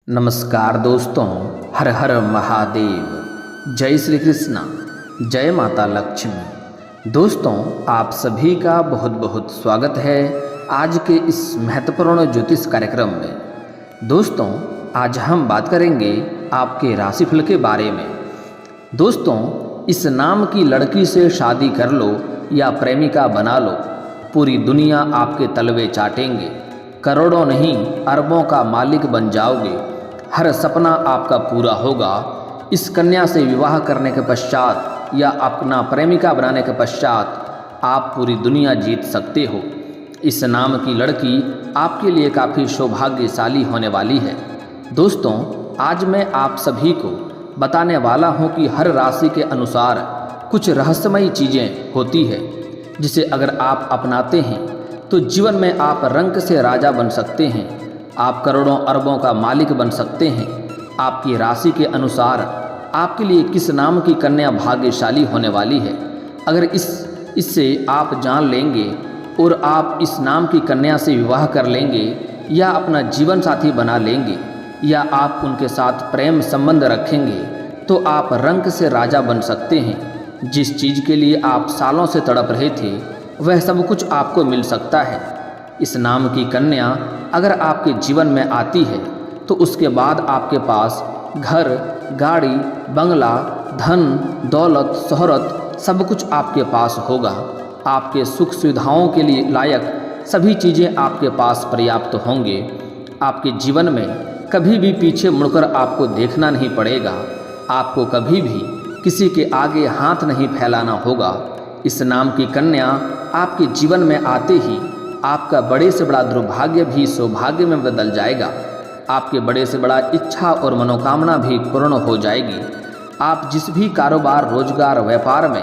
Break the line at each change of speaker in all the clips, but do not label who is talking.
नमस्कार दोस्तों, हर हर महादेव, जय श्री कृष्णा, जय माता लक्ष्मी। दोस्तों, आप सभी का बहुत बहुत स्वागत है आज के इस महत्वपूर्ण ज्योतिष कार्यक्रम में। दोस्तों, आज हम बात करेंगे आपके राशिफल के बारे में। दोस्तों, इस नाम की लड़की से शादी कर लो या प्रेमिका बना लो, पूरी दुनिया आपके तलवे चाटेंगे। करोड़ों नहीं अरबों का मालिक बन जाओगे। हर सपना आपका पूरा होगा। इस कन्या से विवाह करने के पश्चात या अपना प्रेमिका बनाने के पश्चात आप पूरी दुनिया जीत सकते हो। इस नाम की लड़की आपके लिए काफ़ी सौभाग्यशाली होने वाली है। दोस्तों, आज मैं आप सभी को बताने वाला हूं कि हर राशि के अनुसार कुछ रहस्यमयी चीज़ें होती है, जिसे अगर आप अपनाते हैं तो जीवन में आप रंक से राजा बन सकते हैं। आप करोड़ों अरबों का मालिक बन सकते हैं। आपकी राशि के अनुसार आपके लिए किस नाम की कन्या भाग्यशाली होने वाली है, अगर इससे आप जान लेंगे और आप इस नाम की कन्या से विवाह कर लेंगे या अपना जीवन साथी बना लेंगे या आप उनके साथ प्रेम संबंध रखेंगे, तो आप रंक से राजा बन सकते हैं। जिस चीज़ के लिए आप सालों से तड़प रहे थे, वह सब कुछ आपको मिल सकता है। इस नाम की कन्या अगर आपके जीवन में आती है तो उसके बाद आपके पास घर, गाड़ी, बंगला, धन, दौलत, शोहरत सब कुछ आपके पास होगा। आपके सुख सुविधाओं के लिए लायक सभी चीज़ें आपके पास पर्याप्त होंगे। आपके जीवन में कभी भी पीछे मुड़कर आपको देखना नहीं पड़ेगा। आपको कभी भी किसी के आगे हाथ नहीं फैलाना होगा। इस नाम की कन्या आपके जीवन में आते ही आपका बड़े से बड़ा दुर्भाग्य भी सौभाग्य में बदल जाएगा। आपके बड़े से बड़ा इच्छा और मनोकामना भी पूर्ण हो जाएगी। आप जिस भी कारोबार, रोजगार, व्यापार में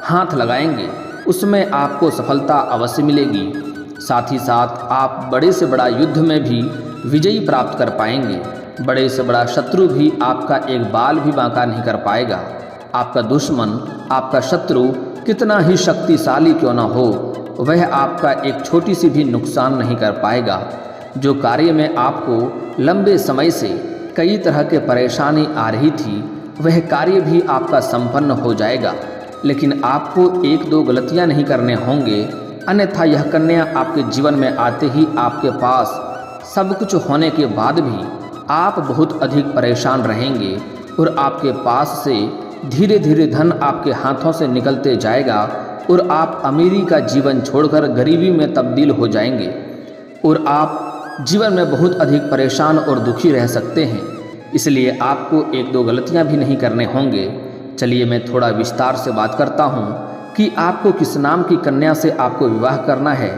हाथ लगाएंगे उसमें आपको सफलता अवश्य मिलेगी। साथ ही साथ आप बड़े से बड़ा युद्ध में भी विजयी प्राप्त कर पाएंगे। बड़े से बड़ा शत्रु भी आपका एक बाल भी बांका नहीं कर पाएगा। आपका दुश्मन, आपका शत्रु कितना ही शक्तिशाली क्यों न हो, वह आपका एक छोटी सी भी नुकसान नहीं कर पाएगा। जो कार्य में आपको लंबे समय से कई तरह के परेशानी आ रही थी, वह कार्य भी आपका संपन्न हो जाएगा। लेकिन आपको एक दो गलतियां नहीं करने होंगे, अन्यथा यह कन्या आपके जीवन में आते ही आपके पास सब कुछ होने के बाद भी आप बहुत अधिक परेशान रहेंगे और आपके पास से धीरे धीरे धन आपके हाथों से निकलते जाएगा और आप अमीरी का जीवन छोड़कर गरीबी में तब्दील हो जाएंगे और आप जीवन में बहुत अधिक परेशान और दुखी रह सकते हैं। इसलिए आपको एक दो गलतियां भी नहीं करने होंगे। चलिए मैं थोड़ा विस्तार से बात करता हूं कि आपको किस नाम की कन्या से आपको विवाह करना है,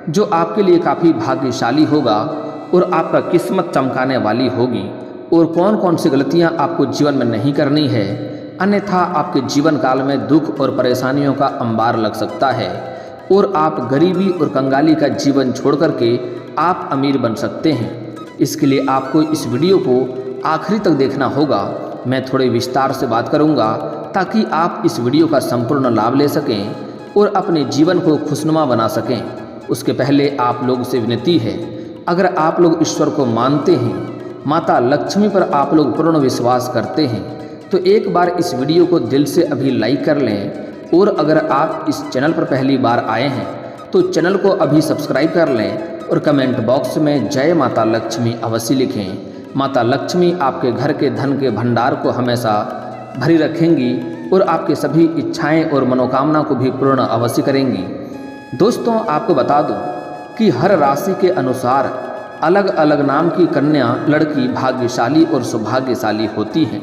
जो आपके लिए काफ़ी भाग्यशाली होगा और आपका किस्मत चमकाने वाली होगी, और कौन कौन सी गलतियाँ आपको जीवन में नहीं करनी है, अन्यथा आपके जीवन काल में दुख और परेशानियों का अंबार लग सकता है और आप गरीबी और कंगाली का जीवन छोड़ करके आप अमीर बन सकते हैं। इसके लिए आपको इस वीडियो को आखिरी तक देखना होगा। मैं थोड़े विस्तार से बात करूंगा ताकि आप इस वीडियो का संपूर्ण लाभ ले सकें और अपने जीवन को खुशनुमा बना सकें। उसके पहले आप लोग से विनती है, अगर आप लोग ईश्वर को मानते हैं, माता लक्ष्मी पर आप लोग पूर्ण विश्वास करते हैं, तो एक बार इस वीडियो को दिल से अभी लाइक कर लें। और अगर आप इस चैनल पर पहली बार आए हैं तो चैनल को अभी सब्सक्राइब कर लें और कमेंट बॉक्स में जय माता लक्ष्मी अवश्य लिखें। माता लक्ष्मी आपके घर के धन के भंडार को हमेशा भरी रखेंगी और आपके सभी इच्छाएं और मनोकामना को भी पूर्ण अवश्य करेंगी। दोस्तों, आपको बता दूं कि हर राशि के अनुसार अलग अलग नाम की कन्या लड़की भाग्यशाली और सौभाग्यशाली होती हैं,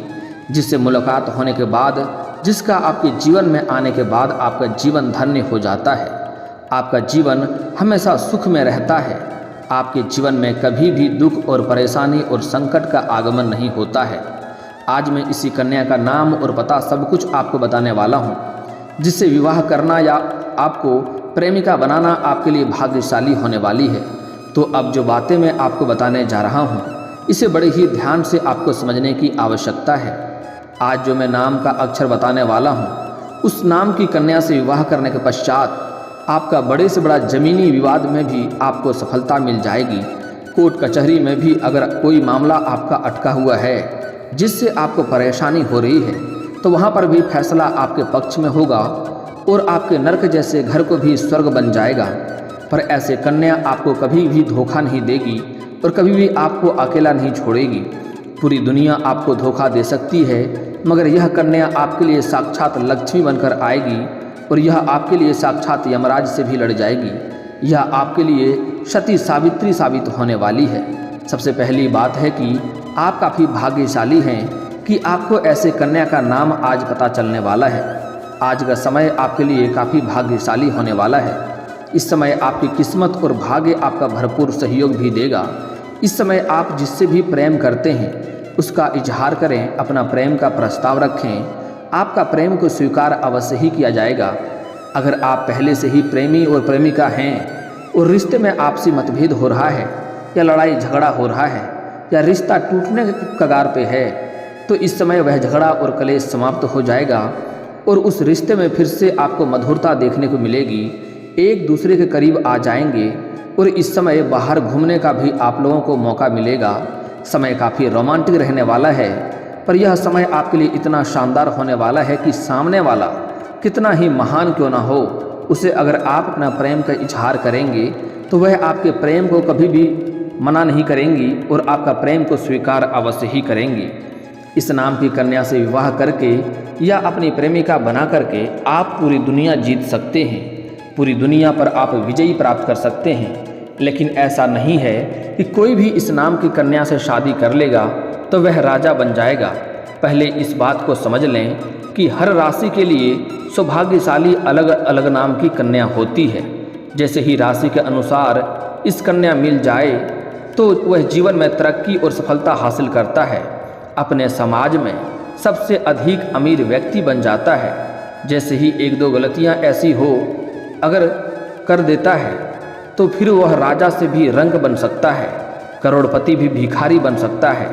जिससे मुलाकात होने के बाद, जिसका आपके जीवन में आने के बाद आपका जीवन धन्य हो जाता है। आपका जीवन हमेशा सुख में रहता है। आपके जीवन में कभी भी दुख और परेशानी और संकट का आगमन नहीं होता है। आज मैं इसी कन्या का नाम और पता सब कुछ आपको बताने वाला हूँ, जिससे विवाह करना या आपको प्रेमिका बनाना आपके लिए भाग्यशाली होने वाली है। तो अब जो बातें मैं आपको बताने जा रहा हूँ, इसे बड़े ही ध्यान से आपको समझने की आवश्यकता है। आज जो मैं नाम का अक्षर बताने वाला हूँ, उस नाम की कन्या से विवाह करने के पश्चात आपका बड़े से बड़ा जमीनी विवाद में भी आपको सफलता मिल जाएगी। कोर्ट कचहरी में भी अगर कोई मामला आपका अटका हुआ है जिससे आपको परेशानी हो रही है, तो वहाँ पर भी फैसला आपके पक्ष में होगा और आपके नरक जैसे घर को भी स्वर्ग बन जाएगा। पर ऐसे कन्या आपको कभी भी धोखा नहीं देगी और कभी भी आपको अकेला नहीं छोड़ेगी। पूरी दुनिया आपको धोखा दे सकती है, मगर यह कन्या आपके लिए साक्षात लक्ष्मी बनकर आएगी और यह आपके लिए साक्षात यमराज से भी लड़ जाएगी। यह आपके लिए सती सावित्री साबित होने वाली है। सबसे पहली बात है कि आप काफ़ी भाग्यशाली हैं कि आपको ऐसे कन्या का नाम आज पता चलने वाला है। आज का समय आपके लिए काफ़ी भाग्यशाली होने वाला है। इस समय आपकी किस्मत और भाग्य आपका भरपूर सहयोग भी देगा। इस समय आप जिससे भी प्रेम करते हैं उसका इजहार करें, अपना प्रेम का प्रस्ताव रखें। आपका प्रेम को स्वीकार अवश्य ही किया जाएगा। अगर आप पहले से ही प्रेमी और प्रेमिका हैं और रिश्ते में आपसी मतभेद हो रहा है या लड़ाई झगड़ा हो रहा है या रिश्ता टूटने के कगार पे है, तो इस समय वह झगड़ा और कलेश समाप्त हो जाएगा और उस रिश्ते में फिर से आपको मधुरता देखने को मिलेगी। एक दूसरे के करीब आ जाएंगे और इस समय बाहर घूमने का भी आप लोगों को मौका मिलेगा। समय काफ़ी रोमांटिक रहने वाला है, पर यह समय आपके लिए इतना शानदार होने वाला है कि सामने वाला कितना ही महान क्यों ना हो, उसे अगर आप अपना प्रेम का इजहार करेंगे तो वह आपके प्रेम को कभी भी मना नहीं करेंगी और आपका प्रेम को स्वीकार अवश्य ही करेंगी। इस नाम की कन्या से विवाह करके या अपनी प्रेमिका बना करके आप पूरी दुनिया जीत सकते हैं। पूरी दुनिया पर आप विजयी प्राप्त कर सकते हैं। लेकिन ऐसा नहीं है कि कोई भी इस नाम की कन्या से शादी कर लेगा तो वह राजा बन जाएगा। पहले इस बात को समझ लें कि हर राशि के लिए सौभाग्यशाली अलग अलग नाम की कन्या होती है। जैसे ही राशि के अनुसार इस कन्या मिल जाए तो वह जीवन में तरक्की और सफलता हासिल करता है, अपने समाज में सबसे अधिक अमीर व्यक्ति बन जाता है। जैसे ही एक दो गलतियां ऐसी हो अगर कर देता है तो फिर वह राजा से भी रंक बन सकता है, करोड़पति भी भिखारी बन सकता है।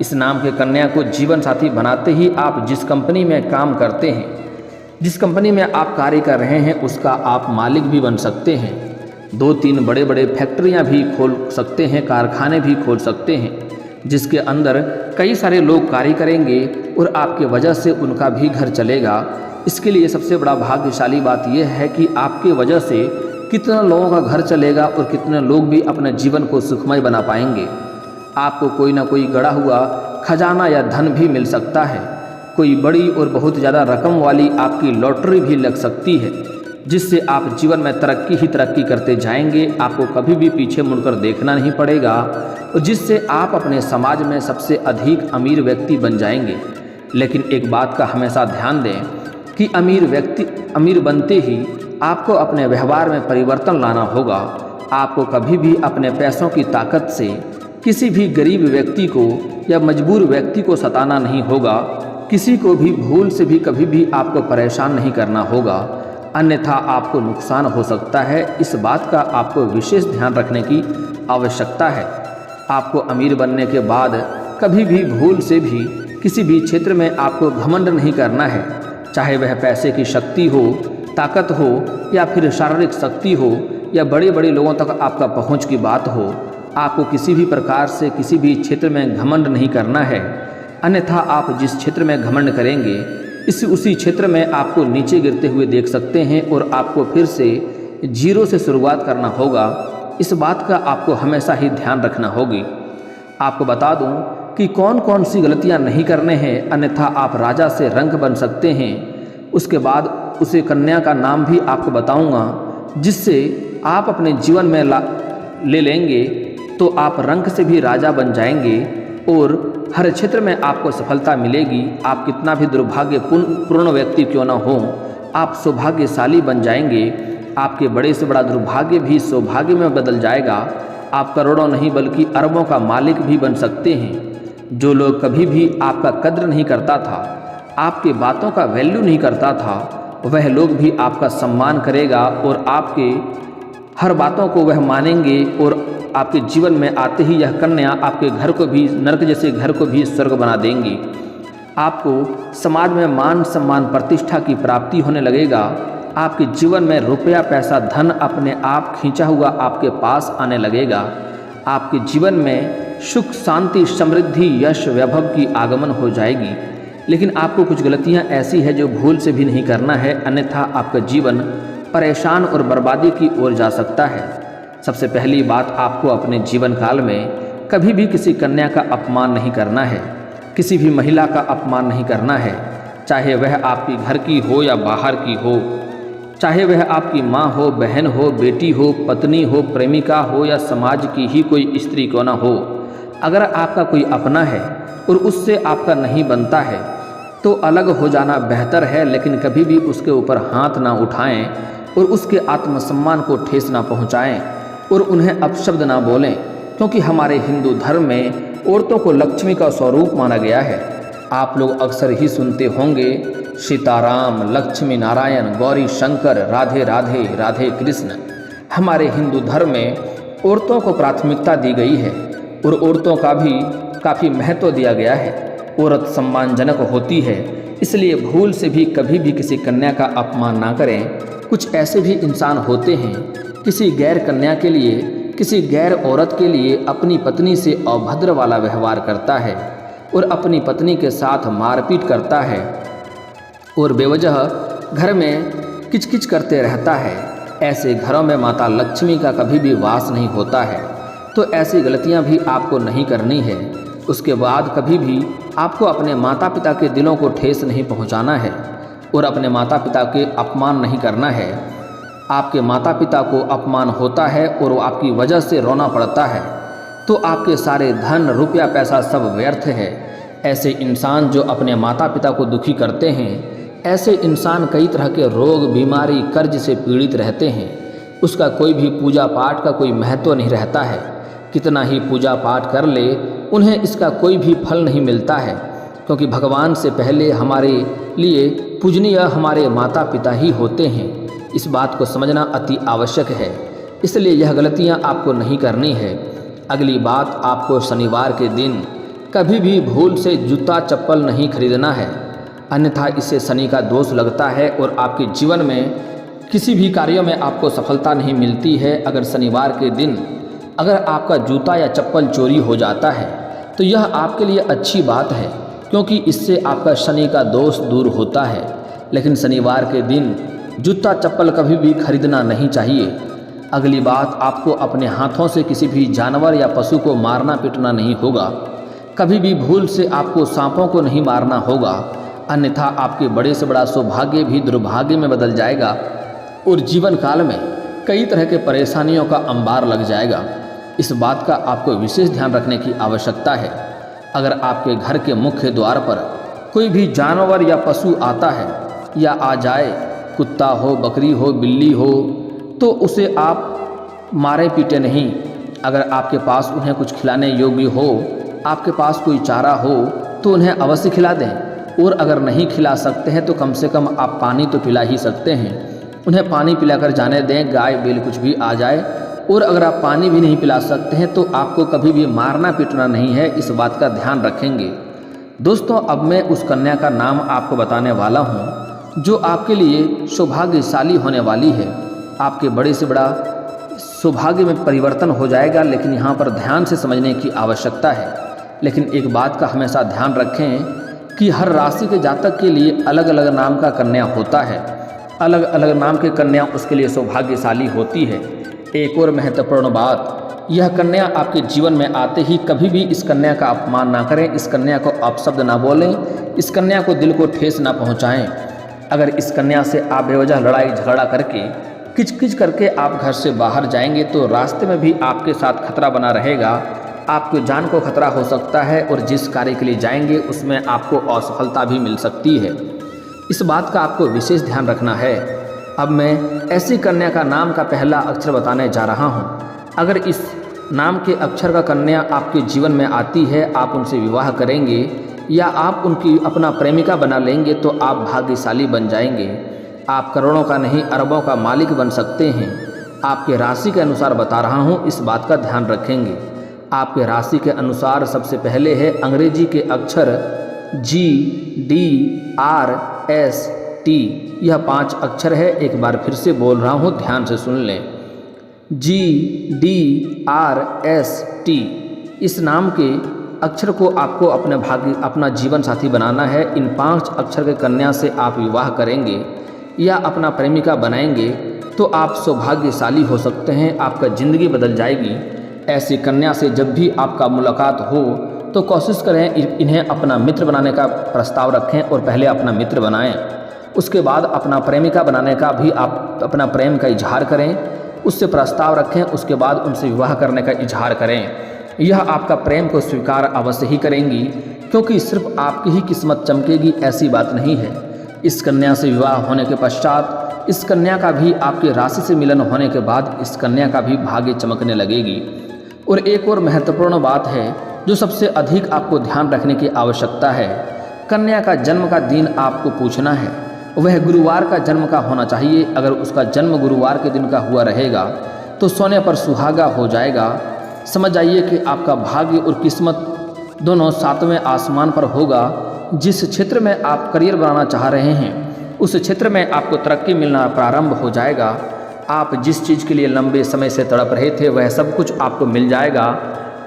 इस नाम के कन्या को जीवन साथी बनाते ही आप जिस कंपनी में काम करते हैं, जिस कंपनी में आप कार्य कर रहे हैं, उसका आप मालिक भी बन सकते हैं। 2-3 बड़े बड़े फैक्ट्रियां भी खोल सकते हैं, कारखाने भी खोल सकते हैं, जिसके अंदर कई सारे लोग कार्य करेंगे और आपके वजह से उनका भी घर चलेगा। इसके लिए सबसे बड़ा भाग्यशाली बात यह है कि आपके वजह से कितने लोगों का घर चलेगा और कितने लोग भी अपने जीवन को सुखमय बना पाएंगे। आपको कोई ना कोई गड़ा हुआ खजाना या धन भी मिल सकता है। कोई बड़ी और बहुत ज़्यादा रकम वाली आपकी लॉटरी भी लग सकती है, जिससे आप जीवन में तरक्की ही तरक्की करते जाएंगे। आपको कभी भी पीछे मुड़कर देखना नहीं पड़ेगा और जिससे आप अपने समाज में सबसे अधिक अमीर व्यक्ति बन जाएंगे। लेकिन एक बात का हमेशा ध्यान दें कि अमीर बनते ही आपको अपने व्यवहार में परिवर्तन लाना होगा। आपको कभी भी अपने पैसों की ताकत से किसी भी गरीब व्यक्ति को या मजबूर व्यक्ति को सताना नहीं होगा। किसी को भी भूल से भी कभी भी आपको परेशान नहीं करना होगा, अन्यथा आपको नुकसान हो सकता है। इस बात का आपको विशेष ध्यान रखने की आवश्यकता है। आपको अमीर बनने के बाद कभी भी भूल से भी किसी भी क्षेत्र में आपको घमंड नहीं करना है, चाहे वह पैसे की शक्ति हो, ताकत हो या फिर शारीरिक शक्ति हो या बड़े बड़े लोगों तक आपका पहुंच की बात हो। आपको किसी भी प्रकार से किसी भी क्षेत्र में घमंड नहीं करना है, अन्यथा आप जिस क्षेत्र में घमंड करेंगे उसी क्षेत्र में आपको नीचे गिरते हुए देख सकते हैं और आपको फिर से जीरो से शुरुआत करना होगा। इस बात का आपको हमेशा ही ध्यान रखना होगी। आपको बता दूं कि कौन कौन सी गलतियां नहीं करने हैं, अन्यथा आप राजा से रंक बन सकते हैं। उसके बाद उसे कन्या का नाम भी आपको बताऊंगा, जिससे आप अपने जीवन में ले लेंगे तो आप रंक से भी राजा बन जाएंगे और हर क्षेत्र में आपको सफलता मिलेगी। आप कितना भी दुर्भाग्यपूर्ण व्यक्ति क्यों न हो, आप सौभाग्यशाली बन जाएंगे। आपके बड़े से बड़ा दुर्भाग्य भी सौभाग्य में बदल जाएगा। आप करोड़ों नहीं बल्कि अरबों का मालिक भी बन सकते हैं। जो लोग कभी भी आपका कद्र नहीं करता था, आपके बातों का वैल्यू नहीं करता था, वह लोग भी आपका सम्मान करेगा और आपके हर बातों को वह मानेंगे और आपके जीवन में आते ही यह कन्या आपके घर को भी नरक जैसे घर को भी स्वर्ग बना देंगी। आपको समाज में मान सम्मान प्रतिष्ठा की प्राप्ति होने लगेगा। आपके जीवन में रुपया पैसा धन अपने आप खींचा हुआ आपके पास आने लगेगा। आपके जीवन में सुख, शांति, समृद्धि, यश, वैभव की आगमन हो जाएगी। लेकिन आपको कुछ गलतियां ऐसी है जो भूल से भी नहीं करना है, अन्यथा आपका जीवन परेशान और बर्बादी की ओर जा सकता है। सबसे पहली बात, आपको अपने जीवन काल में कभी भी किसी कन्या का अपमान नहीं करना है, किसी भी महिला का अपमान नहीं करना है, चाहे वह आपकी घर की हो या बाहर की हो, चाहे वह आपकी माँ हो, बहन हो, बेटी हो, पत्नी हो, प्रेमिका हो या समाज की ही कोई स्त्री क्यों ना हो। अगर आपका कोई अपना है और उससे आपका नहीं बनता है तो अलग हो जाना बेहतर है, लेकिन कभी भी उसके ऊपर हाथ ना उठाएं और उसके आत्मसम्मान को ठेस ना पहुंचाएं और उन्हें अपशब्द ना बोलें, क्योंकि हमारे हिंदू धर्म में औरतों को लक्ष्मी का स्वरूप माना गया है। आप लोग अक्सर ही सुनते होंगे सीताराम, लक्ष्मी नारायण, गौरी शंकर, राधे राधे, राधे कृष्ण। हमारे हिंदू धर्म में औरतों को प्राथमिकता दी गई है और औरतों का भी काफ़ी महत्व दिया गया है। औरत सम्मानजनक होती है, इसलिए भूल से भी कभी भी किसी कन्या का अपमान ना करें। कुछ ऐसे भी इंसान होते हैं किसी गैर कन्या के लिए, किसी गैर औरत के लिए अपनी पत्नी से अभद्र वाला व्यवहार करता है और अपनी पत्नी के साथ मारपीट करता है और बेवजह घर में किचकिच करते रहता है। ऐसे घरों में माता लक्ष्मी का कभी भी वास नहीं होता है। तो ऐसी गलतियां भी आपको नहीं करनी है। उसके बाद कभी भी आपको अपने माता पिता के दिलों को ठेस नहीं पहुंचाना है और अपने माता पिता के अपमान नहीं करना है। आपके माता पिता को अपमान होता है और वो आपकी वजह से रोना पड़ता है तो आपके सारे धन, रुपया, पैसा सब व्यर्थ है। ऐसे इंसान जो अपने माता पिता को दुखी करते हैं, ऐसे इंसान कई तरह के रोग, बीमारी, कर्ज से पीड़ित रहते हैं। उसका कोई भी पूजा पाठ का कोई महत्व नहीं रहता है। कितना ही पूजा पाठ कर ले, उन्हें इसका कोई भी फल नहीं मिलता है, क्योंकि भगवान से पहले हमारे लिए पूजनीय हमारे माता पिता ही होते हैं। इस बात को समझना अति आवश्यक है, इसलिए यह गलतियां आपको नहीं करनी है। अगली बात, आपको शनिवार के दिन कभी भी भूल से जूता चप्पल नहीं खरीदना है, अन्यथा इससे शनि का दोष लगता है और आपके जीवन में किसी भी कार्यों में आपको सफलता नहीं मिलती है। अगर शनिवार के दिन अगर आपका जूता या चप्पल चोरी हो जाता है तो यह आपके लिए अच्छी बात है, क्योंकि इससे आपका शनि का दोष दूर होता है। लेकिन शनिवार के दिन जूता चप्पल कभी भी खरीदना नहीं चाहिए। अगली बात, आपको अपने हाथों से किसी भी जानवर या पशु को मारना पीटना नहीं होगा। कभी भी भूल से आपको सांपों को नहीं मारना होगा, अन्यथा आपके बड़े से बड़ा सौभाग्य भी दुर्भाग्य में बदल जाएगा और जीवन काल में कई तरह के परेशानियों का अंबार लग जाएगा। इस बात का आपको विशेष ध्यान रखने की आवश्यकता है। अगर आपके घर के मुख्य द्वार पर कोई भी जानवर या पशु आता है या आ जाए, कुत्ता हो, बकरी हो, बिल्ली हो, तो उसे आप मारे पीटे नहीं। अगर आपके पास उन्हें कुछ खिलाने योग्य हो, आपके पास कोई चारा हो, तो उन्हें अवश्य खिला दें। और अगर नहीं खिला सकते हैं तो कम से कम आप पानी तो पिला ही सकते हैं। उन्हें पानी पिलाकर जाने दें, गाय बैल कुछ भी आ जाए। और अगर आप पानी भी नहीं पिला सकते हैं तो आपको कभी भी मारना पीटना नहीं है, इस बात का ध्यान रखेंगे। दोस्तों, अब मैं उस कन्या का नाम आपको बताने वाला हूँ जो आपके लिए सौभाग्यशाली होने वाली है। आपके बड़े से बड़ा सौभाग्य में परिवर्तन हो जाएगा, लेकिन यहाँ पर ध्यान से समझने की आवश्यकता है। लेकिन एक बात का हमेशा ध्यान रखें कि हर राशि के जातक के लिए अलग अलग नाम का कन्या होता है। अलग अलग नाम की कन्या उसके लिए सौभाग्यशाली होती है। एक और महत्वपूर्ण बात, यह कन्या आपके जीवन में आते ही कभी भी इस कन्या का अपमान ना करें, इस कन्या को अपशब्द ना बोलें, इस कन्या को दिल को ठेस ना पहुंचाएं। अगर इस कन्या से आप बेवजह लड़ाई झगड़ा करके, किचकिच करके आप घर से बाहर जाएंगे तो रास्ते में भी आपके साथ खतरा बना रहेगा। आपकी जान को खतरा हो सकता है और जिस कार्य के लिए जाएंगे उसमें आपको असफलता भी मिल सकती है। इस बात का आपको विशेष ध्यान रखना है। अब मैं ऐसी कन्या का नाम का पहला अक्षर बताने जा रहा हूँ। अगर इस नाम के अक्षर का कन्या आपके जीवन में आती है, आप उनसे विवाह करेंगे या आप उनकी अपना प्रेमिका बना लेंगे तो आप भाग्यशाली बन जाएंगे। आप करोड़ों का नहीं, अरबों का मालिक बन सकते हैं। आपके राशि के अनुसार बता रहा हूँ, इस बात का ध्यान रखेंगे। आपके राशि के अनुसार सबसे पहले है अंग्रेजी के अक्षर GDRST। यह 5 अक्षर है। एक बार फिर से बोल रहा हूँ, ध्यान से सुन लें। GDRST इस नाम के अक्षर को आपको अपना जीवन साथी बनाना है। इन 5 अक्षर के कन्या से आप विवाह करेंगे या अपना प्रेमिका बनाएंगे तो आप सौभाग्यशाली हो सकते हैं, आपका ज़िंदगी बदल जाएगी। ऐसी कन्या से जब भी आपका मुलाकात हो तो कोशिश करें इन्हें अपना मित्र बनाने का प्रस्ताव रखें और पहले अपना मित्र बनाएं। उसके बाद अपना प्रेमिका बनाने का भी आप अपना प्रेम का इजहार करें, उससे प्रस्ताव रखें, उसके बाद उनसे विवाह करने का इजहार करें। यह आपका प्रेम को स्वीकार अवश्य ही करेंगी, क्योंकि सिर्फ आपकी ही किस्मत चमकेगी ऐसी बात नहीं है। इस कन्या से विवाह होने के पश्चात इस कन्या का भी आपकी राशि से मिलन होने के बाद इस कन्या का भी भाग्य चमकने लगेगी। और एक और महत्वपूर्ण बात है जो सबसे अधिक आपको ध्यान रखने की आवश्यकता है। कन्या का जन्म का दिन आपको पूछना है, वह गुरुवार का जन्म का होना चाहिए। अगर उसका जन्म गुरुवार के दिन का हुआ रहेगा तो सोने पर सुहागा हो जाएगा। समझ जाइए कि आपका भाग्य और किस्मत दोनों 7वें आसमान पर होगा। जिस क्षेत्र में आप करियर बनाना चाह रहे हैं उस क्षेत्र में आपको तरक्की मिलना प्रारंभ हो जाएगा। आप जिस चीज़ के लिए लंबे समय से तड़प रहे थे वह सब कुछ आपको मिल जाएगा।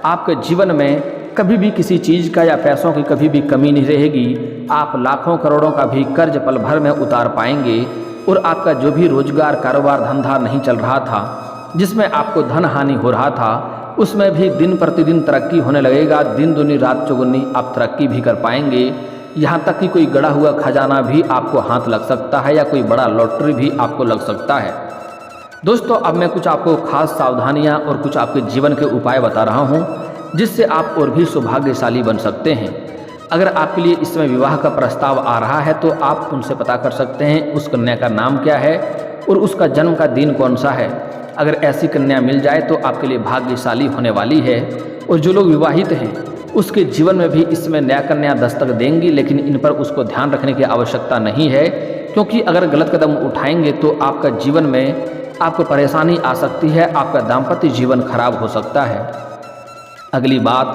आपके जीवन में कभी भी किसी चीज़ का या पैसों की कभी भी कमी नहीं रहेगी। आप लाखों करोड़ों का भी कर्ज पल भर में उतार पाएंगे और आपका जो भी रोजगार, कारोबार, धंधा नहीं चल रहा था, जिसमें आपको धन हानि हो रहा था, उसमें भी दिन प्रतिदिन तरक्की होने लगेगा। दिन दुनी रात चौगुनी आप तरक्की भी कर पाएंगे। यहाँ तक कि कोई गड़ा हुआ खजाना भी आपको हाथ लग सकता है या कोई बड़ा लॉटरी भी आपको लग सकता है। दोस्तों, अब मैं कुछ आपको खास सावधानियाँ और कुछ आपके जीवन के उपाय बता रहा हूँ जिससे आप और भी सौभाग्यशाली बन सकते हैं। अगर आपके लिए इस समय विवाह का प्रस्ताव आ रहा है तो आप उनसे पता कर सकते हैं उस कन्या का नाम क्या है और उसका जन्म का दिन कौन सा है। अगर ऐसी कन्या मिल जाए तो आपके लिए भाग्यशाली होने वाली है। और जो लोग विवाहित हैं उसके जीवन में भी इसमें नया कन्या दस्तक देंगी, लेकिन इन पर उसको ध्यान रखने की आवश्यकता नहीं है, क्योंकि अगर गलत कदम उठाएंगे तो आपका जीवन में आपको परेशानी आ सकती है, आपका दाम्पत्य जीवन खराब हो सकता है। अगली बात,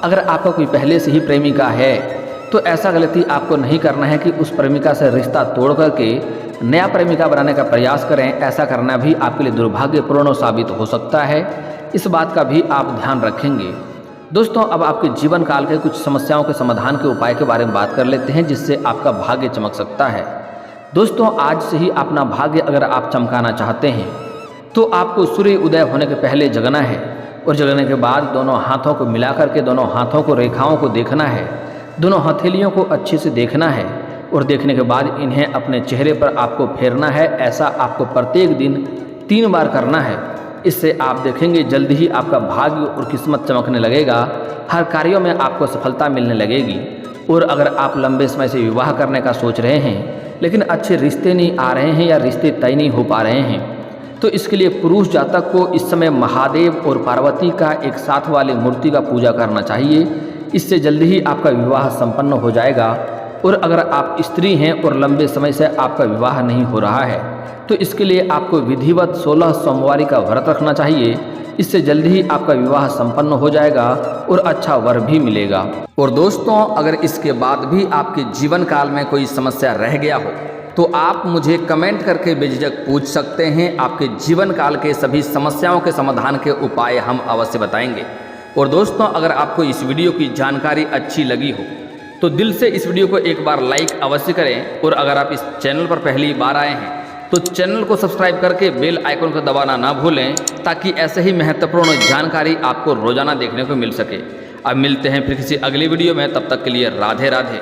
अगर आपका कोई पहले से ही प्रेमिका है तो ऐसा गलती आपको नहीं करना है कि उस प्रेमिका से रिश्ता तोड़ करके नया प्रेमिका बनाने का प्रयास करें। ऐसा करना भी आपके लिए दुर्भाग्यपूर्ण साबित हो सकता है। इस बात का भी आप ध्यान रखेंगे। दोस्तों, अब आपके जीवन काल के कुछ समस्याओं के समाधान के उपाय के बारे में बात कर लेते हैं जिससे आपका भाग्य चमक सकता है। दोस्तों, आज से ही अपना भाग्य अगर आप चमकाना चाहते हैं तो आपको सूर्य उदय होने के पहले जगना है और जगने के बाद दोनों हाथों को मिला करके दोनों हाथों को रेखाओं को देखना है, दोनों हथेलियों को अच्छे से देखना है और देखने के बाद इन्हें अपने चेहरे पर आपको फेरना है। ऐसा आपको प्रत्येक दिन 3 बार करना है। इससे आप देखेंगे जल्दी ही आपका भाग्य और किस्मत चमकने लगेगा, हर कार्यों में आपको सफलता मिलने लगेगी। और अगर आप लंबे समय से विवाह करने का सोच रहे हैं लेकिन अच्छे रिश्ते नहीं आ रहे हैं या रिश्ते तय नहीं हो पा रहे हैं तो इसके लिए पुरुष जातक को इस समय महादेव और पार्वती का एक साथ वाली मूर्ति का पूजा करना चाहिए। इससे जल्दी ही आपका विवाह संपन्न हो जाएगा। और अगर आप स्त्री हैं और लंबे समय से आपका विवाह नहीं हो रहा है तो इसके लिए आपको विधिवत 16 सोमवारी का व्रत रखना चाहिए। इससे जल्दी ही आपका विवाह संपन्न हो जाएगा और अच्छा वर भी मिलेगा। और दोस्तों, अगर इसके बाद भी आपके जीवन काल में कोई समस्या रह गया हो तो आप मुझे कमेंट करके बेझिझक पूछ सकते हैं। आपके जीवन काल के सभी समस्याओं के समाधान के उपाय हम अवश्य बताएंगे। और दोस्तों, अगर आपको इस वीडियो की जानकारी अच्छी लगी हो तो दिल से इस वीडियो को एक बार लाइक अवश्य करें। और अगर आप इस चैनल पर पहली बार आए हैं तो चैनल को सब्सक्राइब करके बेल आइकन को दबाना ना भूलें, ताकि ऐसे ही महत्वपूर्ण जानकारी आपको रोजाना देखने को मिल सके। अब मिलते हैं फिर किसी अगली वीडियो में, तब तक के लिए राधे राधे।